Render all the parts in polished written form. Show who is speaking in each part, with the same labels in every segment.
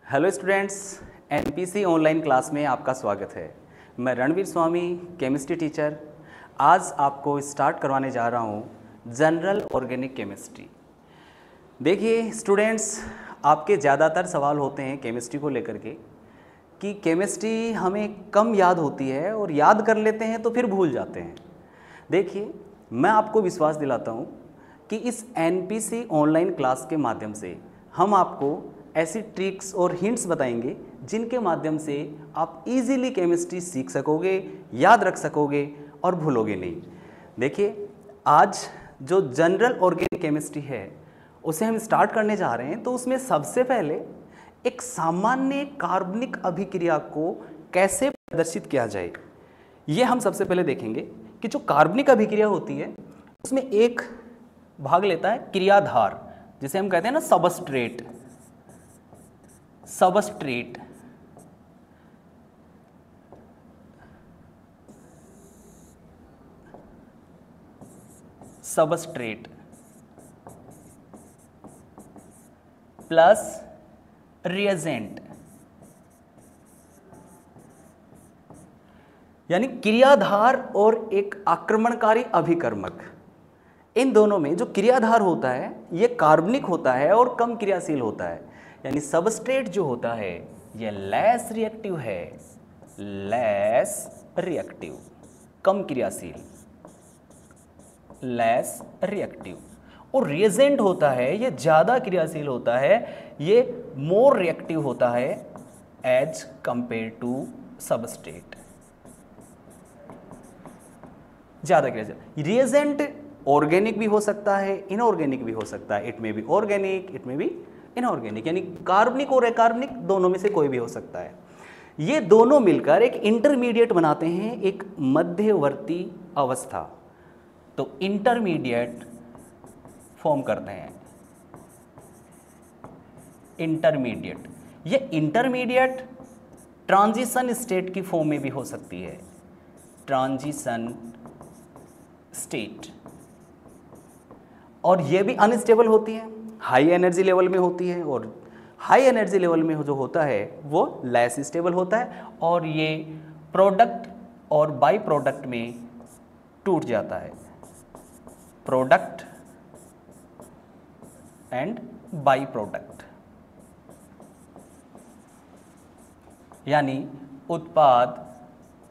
Speaker 1: Hello students, NPC online class में आपका स्वागत है। मैं रणवीर स्वामी, केमिस्ट्री टीचर। आज आपको स्टार्ट करवाने जा रहा हूँ जनरल ऑर्गेनिक केमिस्ट्री। देखिए स्टूडेंट्स, आपके ज़्यादातर सवाल होते हैं केमिस्ट्री को लेकर के कि केमिस्ट्री हमें कम याद होती है और याद कर लेते हैं तो फिर भूल जाते हैं। देखिए, मैं आपको विश्वास दिलाता हूँ कि इस एनपीसी ऑनलाइन क्लास के माध्यम से हम आपको ऐसी ट्रिक्स और हिंट्स बताएंगे जिनके माध्यम से आप इजीली केमिस्ट्री सीख सकोगे, याद रख सकोगे और भूलोगे नहीं। देखिए, आज जो जनरल ऑर्गेनिक केमिस्ट्री है उसे हम स्टार्ट करने जा रहे हैं। तो उसमें सबसे पहले एक सामान्य कार्बनिक अभिक्रिया को कैसे प्रदर्शित किया जाए, ये हम सबसे पहले देखेंगे कि जो कार्बनिक अभिक्रिया होती है उसमें एक भाग लेता है क्रियाधार, जिसे हम कहते हैं ना substrate. Substrate substrate plus reagent, यानी क्रियाधार और एक आक्रमणकारी अभिकर्मक। इन दोनों में जो क्रियाधार होता है ये कार्बनिक होता है और कम क्रियाशील होता है। यानी सबस्ट्रेट जो होता है ये लेस रिएक्टिव है, लेस रिएक्टिव, कम क्रियाशील, लेस रिएक्टिव। और रिएजेंट होता है ये ज़्यादा क्रियाशील होता है, ये मोर रिएक्टिव होता है एज कंपेयर टू सबस्ट्रेट, ज़्यादा क्रियाशील। रिएजेंट ऑर्गेनिक भी हो सकता है, इनऑर्गेनिक भी हो सकता है। इट में भी ऑर्गेनिक, इट में भी इनऑर्गेनिक, यानी कार्बनिक और अकार्बनिक दोनों में से कोई भी हो सकता है। ये दोनों मिलकर एक इंटरमीडिएट बनाते हैं, एक मध्यवर्ती अवस्था। तो इंटरमीडिएट फॉर्म करते हैं, इंटरमीडिएट। ये इंटरमीडिएट ट्रांजिशन स्टेट की फॉर्म में भी हो सकती है, ट्रांजिशन स्टेट। और ये भी अनस्टेबल होती है, हाई एनर्जी लेवल में होती है, और हाई एनर्जी लेवल में जो होता है वो लेस स्टेबल होता है, और ये प्रोडक्ट और बाई प्रोडक्ट में टूट जाता है, प्रोडक्ट एंड बाई प्रोडक्ट, यानी उत्पाद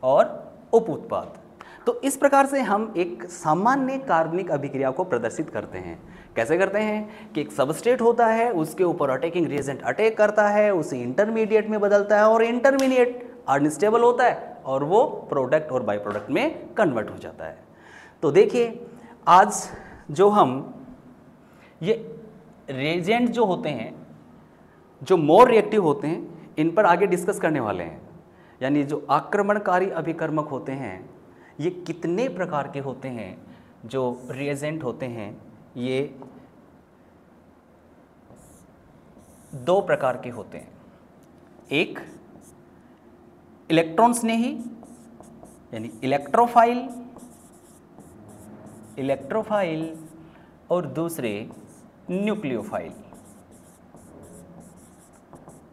Speaker 1: और उप उत्पाद। तो इस प्रकार से हम एक सामान्य कार्बनिक अभिक्रिया को प्रदर्शित करते हैं। कैसे करते हैं कि एक सबस्ट्रेट होता है, उसके ऊपर अटैकिंग रिएजेंट अटैक करता है, उसे इंटरमीडिएट में बदलता है, और इंटरमीडिएट अनस्टेबल होता है और वो प्रोडक्ट और बाई प्रोडक्ट में कन्वर्ट हो जाता है। तो देखिए, आज जो हम ये रिएजेंट जो होते हैं, जो मोर रिएक्टिव होते हैं, इन पर आगे डिस्कस करने वाले हैं। यानी जो आक्रमणकारी अभिकर्मक होते हैं ये कितने प्रकार के होते हैं। जो रिएजेंट होते हैं ये दो प्रकार के होते हैं, एक इलेक्ट्रॉन स्नेही यानी इलेक्ट्रोफाइल, इलेक्ट्रोफाइल, और दूसरे न्यूक्लियोफाइल।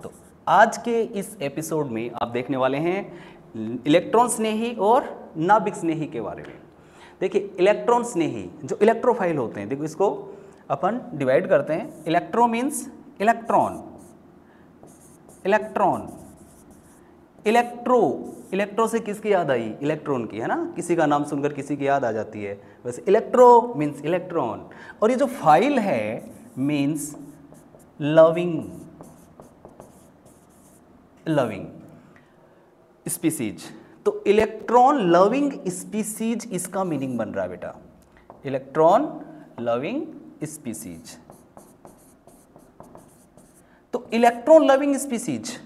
Speaker 1: तो आज के इस एपिसोड में आप देखने वाले हैं इलेक्ट्रॉन स्नेही और नाभिक स्नेही के बारे में। देखिए, इलेक्ट्रॉन स्नेही जो इलेक्ट्रोफाइल होते हैं, देखो इसको अपन डिवाइड करते हैं। Electro means electron, electron, electro, electro से किसकी याद आई? इलेक्ट्रॉन की, है ना। किसी का नाम सुनकर किसी की याद आ जाती है, वैसे इलेक्ट्रो मीन्स इलेक्ट्रॉन। और ये जो फाइल है मीन्स लविंग, लविंग स्पीसीज। तो इलेक्ट्रॉन लविंग स्पीसीज इसका मीनिंग बन रहा है बेटा, इलेक्ट्रॉन लविंग स्पीसीज। तो इलेक्ट्रॉन लविंग स्पीसीज,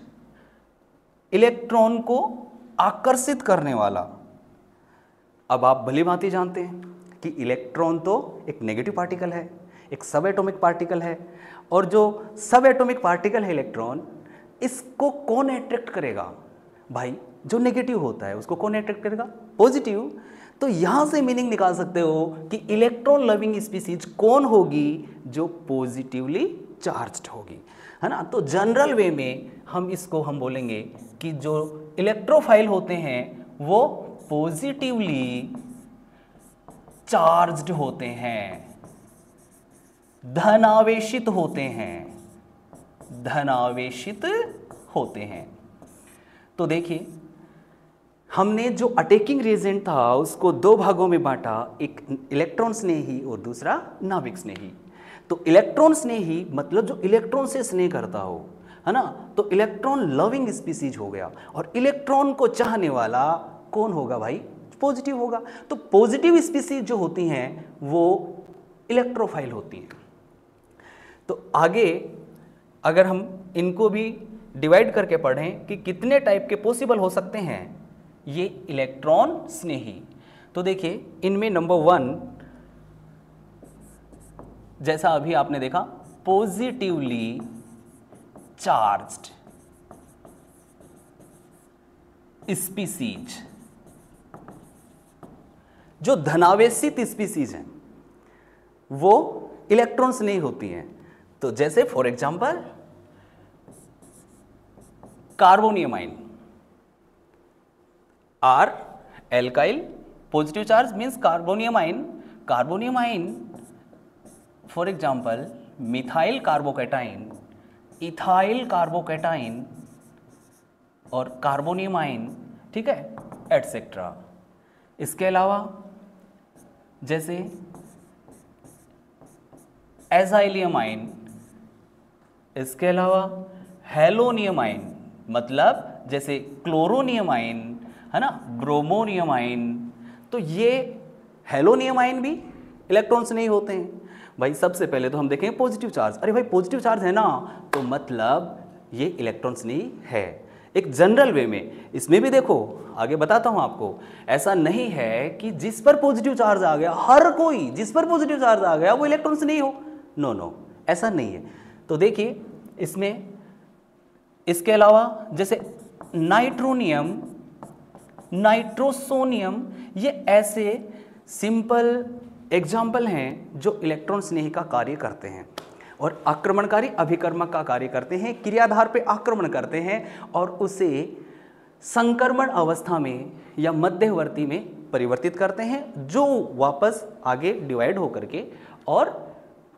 Speaker 1: इलेक्ट्रॉन को आकर्षित करने वाला। अब आप भली भांति जानते हैं कि इलेक्ट्रॉन तो एक नेगेटिव पार्टिकल है, एक सब एटॉमिक पार्टिकल है, और जो सब एटॉमिक पार्टिकल है इलेक्ट्रॉन, इसको कौन अट्रैक्ट करेगा? भाई जो नेगेटिव होता है उसको कौन अट्रैक्ट करेगा? पॉजिटिव। तो यहां से मीनिंग निकाल सकते हो कि इलेक्ट्रॉन लविंग स्पीसीज कौन होगी? जो पॉजिटिवली चार्ज्ड होगी। है ना। तो जनरल वे में हम इसको हम बोलेंगे कि जो इलेक्ट्रोफाइल होते हैं वो पॉजिटिवली चार्ज्ड होते हैं, धनावेशित होते हैं, धनावेशित होते हैं। तो देखिए हमने जो अटैकिंग रिएजेंट था उसको दो भागों में बांटा, एक इलेक्ट्रॉन स्नेही और दूसरा नाभिक स्नेही। तो इलेक्ट्रॉन स्नेही मतलब जो इलेक्ट्रॉन से स्नेह करता हो, है ना, तो इलेक्ट्रॉन लविंग स्पीसीज हो गया। और इलेक्ट्रॉन को चाहने वाला कौन होगा भाई? पॉजिटिव होगा। तो पॉजिटिव स्पीसीज जो होती हैं वो इलेक्ट्रोफाइल होती हैं। तो आगे अगर हम इनको भी डिवाइड करके पढ़ें कि कितने टाइप के पॉसिबल हो सकते हैं ये इलेक्ट्रॉन स्नेही, तो देखिए इनमें नंबर 1, जैसा अभी आपने देखा, पॉजिटिवली चार्ज्ड स्पीसीज, जो धनावेशित स्पीसीज हैं वो इलेक्ट्रॉन्स नहीं होती हैं। तो जैसे for example carbonium ion, or alkyl positive charge means carbonium ion. Carbonium ion for example methyl carbocation, ethyl carbocation और कार्बोनियम आयन, ठीक है, एटसेट्रा। इसके अलावा जैसे एजाइलियम आयन, इसके अलावा हेलोनियम आयन, मतलब जैसे क्लोरोनियम आयन, है ना, ब्रोमोनियम आयन। तो ये हेलोनियम आयन भी इलेक्ट्रॉन्स नहीं होते हैं भाई। सबसे पहले तो हम देखेंगे पॉजिटिव चार्ज। अरे भाई पॉजिटिव चार्ज है ना, तो मतलब ये इलेक्ट्रॉन्स नहीं है। एक जनरल वे में इसमें भी देखो, आगे बताता हूं आपको, ऐसा नहीं है कि जिस पर पॉजिटिव चार्ज आ गया, हर कोई जिस पर पॉजिटिव चार्ज आ गया वो इलेक्ट्रॉन्स नहीं हो। नो नो, ऐसा नहीं है। तो देखिए इसमें इसके अलावा जैसे नाइट्रोनियम, नाइट्रोसोनियम, ये ऐसे सिंपल एग्जाम्पल हैं जो इलेक्ट्रॉन स्नेही का कार्य करते हैं और आक्रमणकारी अभिकर्मक का कार्य करते हैं, क्रियाधार पे आक्रमण करते हैं और उसे संक्रमण अवस्था में या मध्यवर्ती में परिवर्तित करते हैं, जो वापस आगे डिवाइड होकर के और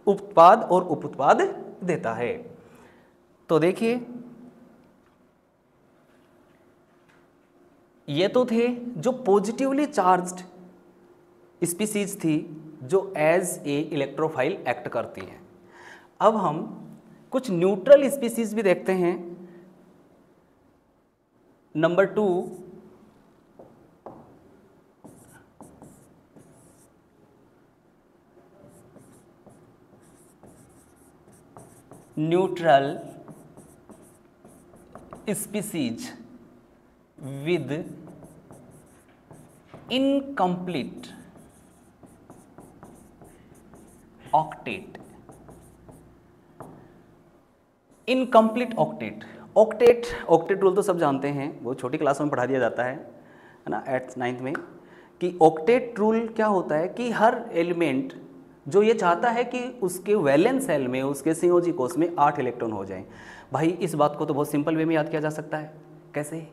Speaker 1: उत्पाद और उपउत्पाद देता है। तो देखिए ये तो थे जो पॉजिटिवली चार्ज्ड स्पीसीज थी जो एज ए इलेक्ट्रोफाइल एक्ट करती हैं। अब हम कुछ न्यूट्रल स्पीसीज भी देखते हैं। Number 2, neutral species with incomplete octet। Incomplete octet, octet rule तो सब जानते हैं, वो छोटी क्लास में पढ़ा दिया जाता है ना, 8th 9th में, कि ऑक्टेट रूल क्या होता है कि हर एलिमेंट जो ये चाहता है कि उसके वैलेंस सेल में, उसके संयोजी कोष में 8 इलेक्ट्रॉन हो जाएं। भाई इस बात को तो बहुत सिंपल वे में याद किया जा सकता है। कैसे?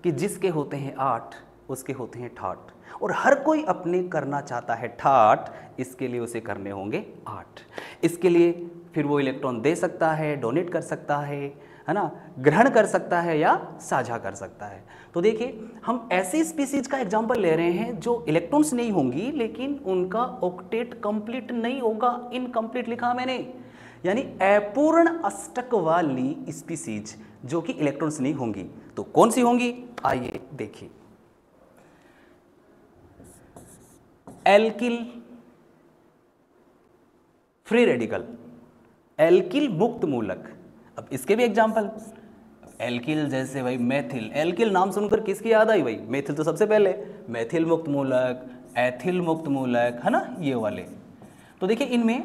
Speaker 1: कि जिसके होते हैं 8 उसके होते हैं 8, और हर कोई अपने करना चाहता है 8, इसके लिए उसे करने होंगे 8। इसके लिए फिर वो इलेक्ट्रॉन दे सकता है, डोनेट कर सकता है ना, ग्रहण कर सकता है या साझा कर सकता है। तो देखिए हम ऐसी स्पीसीज का एग्जाम्पल ले रहे हैं जो इलेक्ट्रॉन्स नहीं होंगी लेकिन उनका ऑक्टेट कंप्लीट नहीं होगा, इनकम्प्लीट लिखा मैंने, यानी अपूर्ण अष्टक वाली स्पीसीज जो कि इलेक्ट्रॉन्स नहीं होंगी। तो कौन सी होंगी? आइए देखिए। एल्किल फ्री रेडिकल, एल्किल मुक्त मूलक। अब इसके भी एग्जाम्पल, एल्किल जैसे भाई मेथिल, एल्किल नाम सुनकर किसकी याद आई भाई? मेथिल तो सबसे पहले, मेथिल मुक्त मूलक, एथिल मुक्त मूलक, है ना, ये वाले। तो देखिए इनमें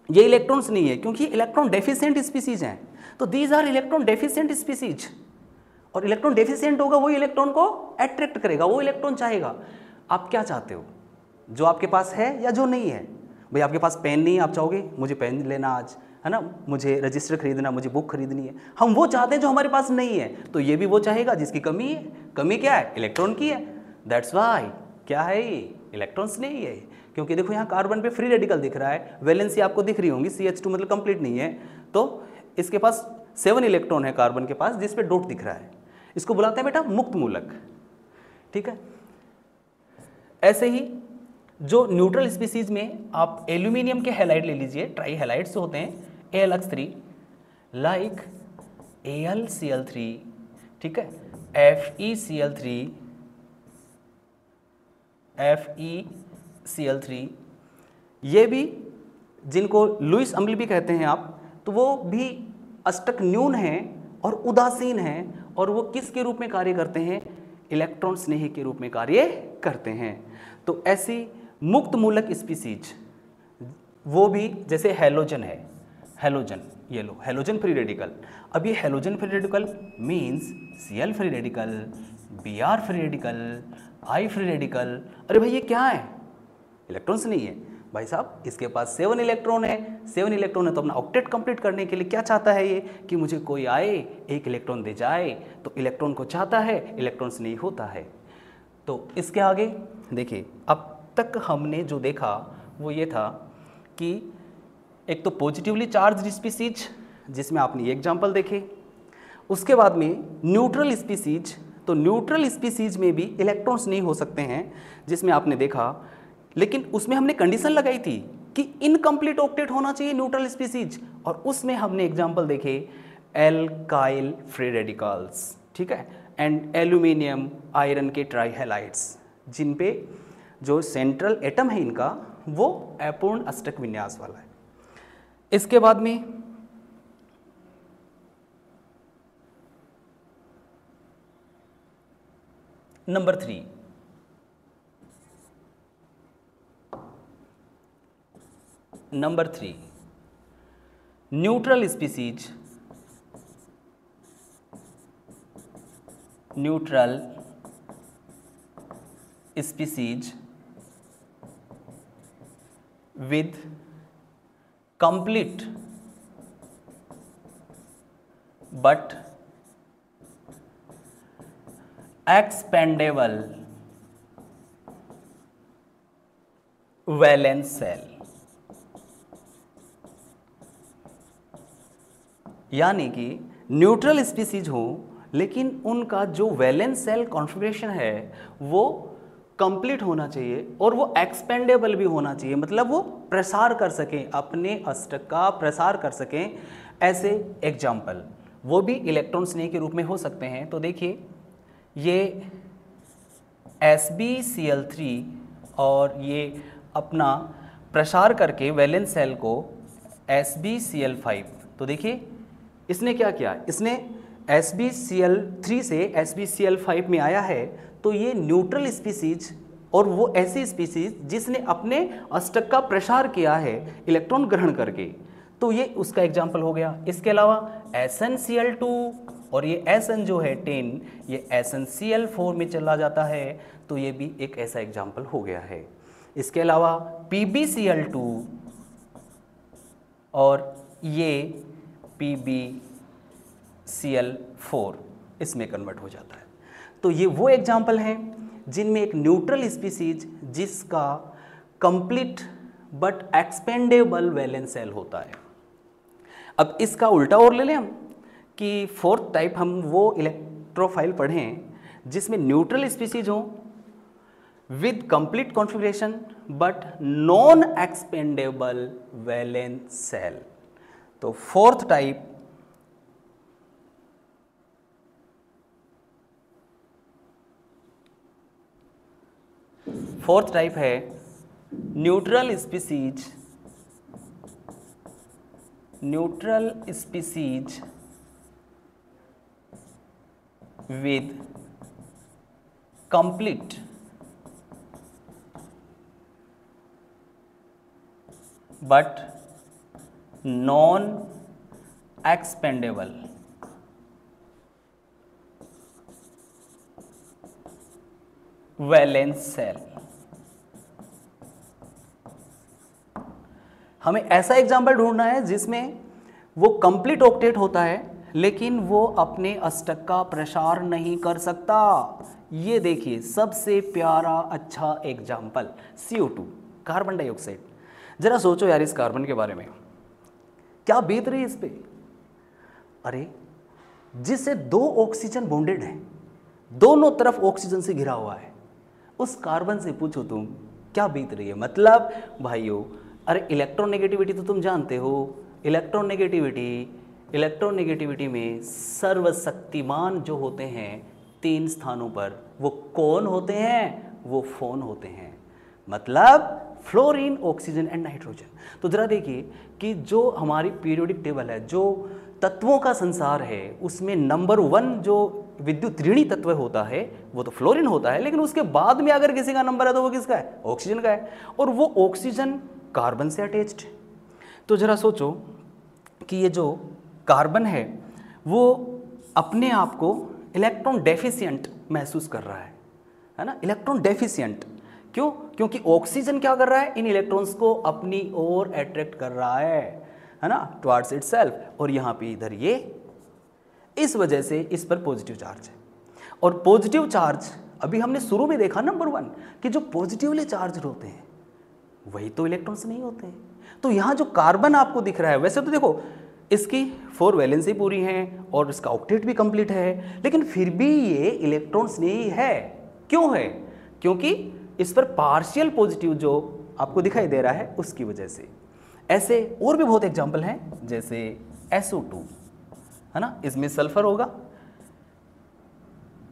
Speaker 1: ये इलेक्ट्रॉन्स नहीं है क्योंकि इलेक्ट्रॉन डेफिशिएंट स्पीसीज हैं। तो these are electron deficient species, और इलेक्ट्रॉन डेफिशिएंट होगा वही इलेक्ट्रॉन को अट्रैक्ट करेगा, वो इलेक्ट्रॉन चाहेगा। आप क्या चाहते हो, जो आपके पास है या जो नहीं है? भाई आपके पास पेन नहीं है, आप चाहोगे मुझे पेन लेना आज, है ना, मुझे रजिस्टर खरीदना, मुझे बुक खरीदनी है, हम वो चाहते हैं जो हमारे पास नहीं है, तो ये भी वो चाहेगा जिसकी कमी है। कमी क्या है? इलेक्ट्रॉन की है। दैट्स वाई क्या है ये? इलेक्ट्रॉन्स नहीं है, क्योंकि देखो यहाँ कार्बन पे फ्री रेडिकल दिख रहा है, वैलेंसी आपको दिख रही होंगी, CH2 मतलब कंप्लीट नहीं है, तो इसके पास 7 इलेक्ट्रॉन है कार्बन के पास, जिस पे डॉट दिख रहा है, इसको बुलाते हैं बेटा मुक्त मूलक। ठीक है, ऐसे ही जो न्यूट्रल स्पीसीज में आप एल्यूमिनियम के हैलाइड ले लीजिए, ट्राई हैलाइड्स होते हैं AlX3, लाइक AlCl3, ठीक है, FeCl3, FeCl3, ये भी जिनको लुईस अम्ल भी कहते हैं आप, तो वो भी अष्टक न्यून हैं और उदासीन हैं, और वो किसके रूप में कार्य करते हैं? इलेक्ट्रॉन स्नेही के रूप में कार्य करते हैं। तो ऐसी मुक्त मूलक स्पीसीज वो भी, जैसे हैलोजन है, हैलोजन, ये लो हैलोजन फ्री रेडिकल। अब ये halogen free radical means Cl free radical, Br free radical, I free radical. अरे भाई ये क्या है? इलेक्ट्रॉन्स नहीं है भाई साहब, इसके पास 7 इलेक्ट्रॉन है। 7 इलेक्ट्रॉन है तो अपना ऑक्टेट कंप्लीट करने के लिए क्या चाहता है ये? कि मुझे कोई आए, एक इलेक्ट्रॉन दे जाए, तो इलेक्ट्रॉन को चाहता है, इलेक्ट्रॉन्स नहीं होता है। तो इसके आगे देखिए, अब तक हमने जो देखा वो ये था कि एक तो पॉजिटिवली चार्ज स्पीसीज, जिसमें आपने ये एग्जाम्पल देखे, उसके बाद में न्यूट्रल स्पीसीज, तो न्यूट्रल स्पीसीज में भी इलेक्ट्रॉन्स नहीं हो सकते हैं, जिसमें आपने देखा, लेकिन उसमें हमने कंडीशन लगाई थी कि इनकम्प्लीट ऑक्टेट होना चाहिए न्यूट्रल स्पीसीज, और उसमें हमने एग्जाम्पल देखे एल्काइल फ्री रेडिकल्स, ठीक है, एंड एल्यूमिनियम आयरन के ट्राई हैलाइड्स, जिन पे जो सेंट्रल एटम है इनका वो अपूर्ण अष्टक विन्यास वाला है। इसके बाद में number 3, neutral species, with complete but expandable valence cell, यानी कि न्यूट्रल स्पीसीज हो लेकिन उनका जो वैलेंस सेल कॉन्फ़िगरेशन है वो कंप्लीट होना चाहिए और वो एक्सपेंडेबल भी होना चाहिए, मतलब वो प्रसार कर सकें, अपने अष्टक का प्रसार कर सकें। ऐसे एग्जाम्पल वो भी इलेक्ट्रॉन स्नेह के रूप में हो सकते हैं। तो देखिए ये SbCl3 और ये अपना प्रसार करके वैलेंस सेल को SbCl5, तो देखिए इसने क्या किया, इसने SbCl3 से SbCl5 में आया है, तो ये न्यूट्रल स्पीसीज और वो ऐसी स्पीसीज जिसने अपने अष्टक का प्रसार किया है इलेक्ट्रॉन ग्रहण करके, तो ये उसका एग्जाम्पल हो गया। इसके अलावा SnCl2 और ये Sn जो है 10, ये SnCl4 में चला जाता है, तो ये भी एक ऐसा एग्जाम्पल हो गया है। इसके अलावा PbCl2 और ये PbCl4 इसमें कन्वर्ट हो जाता है। तो ये वो एग्जाम्पल हैं जिनमें एक न्यूट्रल स्पीसीज जिसका complete but expendable valence shell होता है। अब इसका उल्टा और ले लें हम कि फोर्थ टाइप हम वो इलेक्ट्रोफाइल पढ़ें जिसमें न्यूट्रल स्पीसीज हो with complete configuration but non expendable valence shell. तो फोर्थ टाइप है neutral species with complete but non expendable valence shell. हमें ऐसा एग्जाम्पल ढूंढना है जिसमें वो कंप्लीट ऑक्टेट होता है लेकिन वो अपने अष्टक का प्रसार नहीं कर सकता। ये देखिए सबसे प्यारा अच्छा एग्जाम्पल CO2 कार्बन डाइऑक्साइड। जरा सोचो यार इस कार्बन के बारे में, क्या बीत रही है इस पे। अरे जिससे 2 ऑक्सीजन बॉन्डेड है, दोनों तरफ ऑक्सीजन से घिरा हुआ है, उस कार्बन से पूछो तुम क्या बीत रही है। मतलब भाइयों, अरे इलेक्ट्रोनेगेटिविटी तो तुम जानते हो, इलेक्ट्रोनेगेटिविटी में सर्वशक्तिमान जो होते हैं 3 स्थानों पर, वो कौन होते हैं? वो फोन होते हैं। मतलब फ्लोरीन, ऑक्सीजन एंड नाइट्रोजन। तो जरा देखिए कि जो हमारी पीरियोडिक टेबल है, जो तत्वों का संसार है, उसमें नंबर 1 जो विद्युत ऋणी तत्व होता है वो तो फ्लोरीन होता है, लेकिन उसके बाद में अगर किसी का नंबर है तो वो किसका है? ऑक्सीजन का है। और वो ऑक्सीजन कार्बन से अटैच्ड है। तो जरा सोचो कि ये जो कार्बन है वो अपने आप को इलेक्ट्रॉन डेफिशिएंट महसूस कर रहा है ना, इलेक्ट्रॉन डेफिशिएंट। क्यों? क्योंकि ऑक्सीजन क्या कर रहा है? इन इलेक्ट्रॉन्स को अपनी ओर अट्रैक्ट कर रहा है ना, टुवर्ड्स इटसेल्फ। और यहाँ पे इधर ये, इस वजह से इस पर पॉजिटिव चार्ज है। और पॉजिटिव चार्ज अभी हमने शुरू में देखा नंबर 1 कि जो पॉजिटिवली चार्ज होते हैं वही तो इलेक्ट्रॉन्स नहीं होते हैं। तो यहाँ जो कार्बन आपको दिख रहा है, वैसे तो देखो इसकी 4 वैलेंसी पूरी हैं और इसका ऑक्टेट भी कंप्लीट है, लेकिन फिर भी ये इलेक्ट्रॉन्स नहीं है। क्यों है? क्योंकि इस पर पार्शियल पॉजिटिव जो आपको दिखाई दे रहा है उसकी वजह से। ऐसे और भी बहुत एग्जाम्पल हैं, जैसे SO2 है ना, इसमें सल्फर होगा,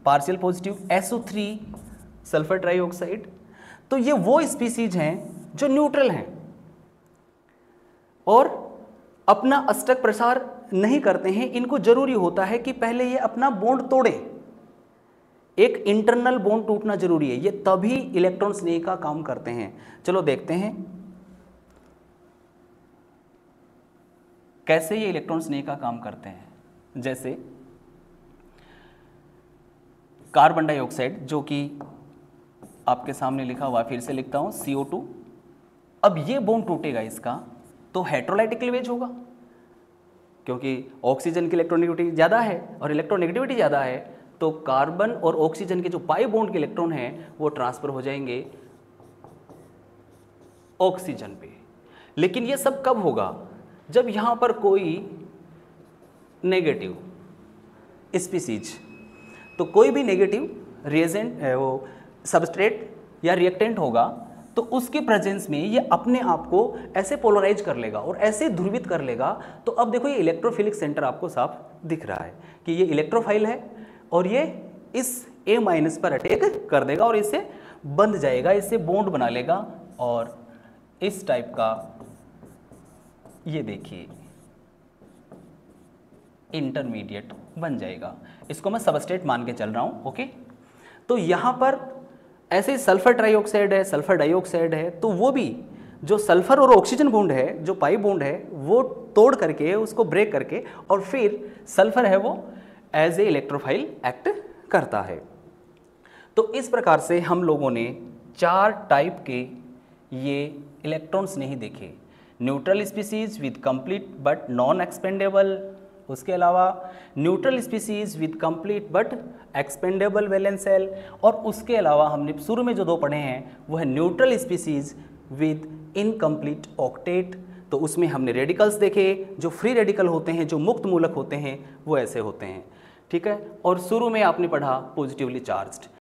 Speaker 1: partial positive, SO3 sulphur trioxide. तो ये वो स्पीसीज हैं जो न्यूट्रल हैं और अपना अष्टक प्रसार नहीं करते हैं। इनको जरूरी होता है कि पहले ये अपना बॉन्ड तोड़े, एक इंटरनल बॉन्ड टूटना जरूरी है, ये तभी इलेक्ट्रॉन स्नेह का काम करते हैं। चलो देखते हैं कैसे ये इलेक्ट्रॉन स्नेह का काम करते हैं। जैसे कार्बन डाइऑक्साइड जो कि आपके सामने लिखा हुआ, फिर से लिखता हूं CO2। अब ये बॉन्ड टूटेगा इसका तो हेटेरोलाइटिक क्लीवेज होगा, क्योंकि ऑक्सीजन की इलेक्ट्रोनेगेटिविटी ज़्यादा है और इलेक्ट्रोनेगेटिविटी ज़्यादा है, तो कार्बन और ऑक्सीजन के जो पाई बॉन्ड के इलेक्ट्रॉन हैं वो ट्रांसफर हो जाएंगे ऑक्सीजन पे। लेकिन ये सब कब होगा? जब यहाँ पर कोई नेगेटिव स्पीसीज, तो कोई भी नेगेटिव रिएजेंट वो सबस्ट्रेट या रिएक्टेंट होगा तो उसके प्रेजेंस में ये अपने आप को ऐसे पोलराइज कर लेगा और ऐसे ध्रुवित कर लेगा। तो अब देखो ये इलेक्ट्रोफिलिक सेंटर आपको साफ दिख रहा है कि ये इलेक्ट्रोफाइल है और ये इस A- पर अटैक कर देगा और इससे बंध जाएगा, इससे बॉन्ड बना लेगा और इस टाइप का ये देखिए इंटरमीडिएट बन जाएगा। इसको मैं सबस्ट्रेट मान के चल रहा हूँ। ओके, तो यहाँ पर ऐसे ही सल्फर ट्राइऑक्साइड है, सल्फर डाइऑक्साइड है, तो वो भी जो सल्फर और ऑक्सीजन बॉन्ड है, जो पाई बॉन्ड है, वो तोड़ करके उसको ब्रेक करके और फिर सल्फर है वो एज ए इलेक्ट्रोफाइल एक्ट करता है। तो इस प्रकार से हम लोगों ने 4 टाइप के ये इलेक्ट्रॉन्स नहीं देखे। Neutral species with complete but non expendable, उसके अलावा neutral species with complete but expendable valence shell, और उसके अलावा हमने शुरू में जो 2 पढ़े हैं वो है neutral species with incomplete octet. तो उसमें हमने रेडिकल्स देखे, जो फ्री रेडिकल होते हैं, जो मुक्त मूलक होते हैं, वो ऐसे होते हैं। ठीक है, और शुरू में आपने पढ़ा पॉजिटिवली चार्ज्ड।